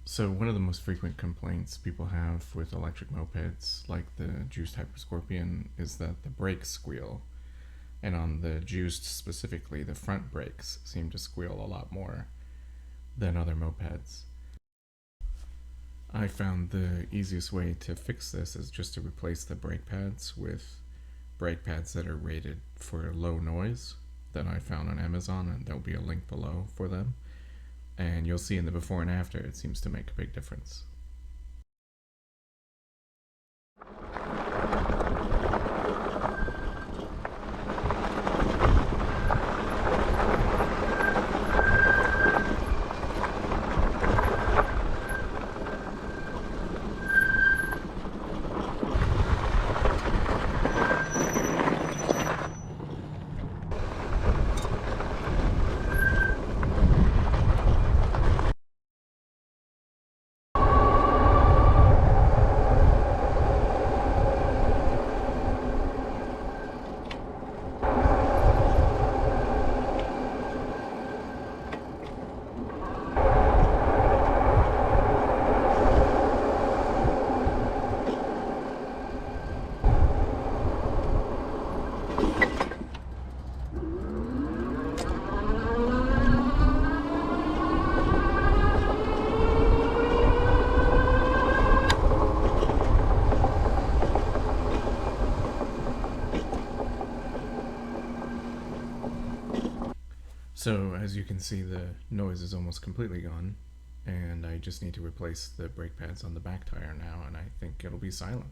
So one of the most frequent complaints people have with electric mopeds, like the juiced Hyperscorpion, is that the brakes squeal. And on the juiced specifically, the front brakes seem to squeal a lot more than other mopeds. I found the easiest way to fix this is just to replace the brake pads with brake pads that are rated for low noise that I found on Amazon, and there'll be a link below for them. And you'll see in the before and after, it seems to make a big difference. So as you can see, the noise is almost completely gone, and I just need to replace the brake pads on the back tire now, and I think it'll be silent.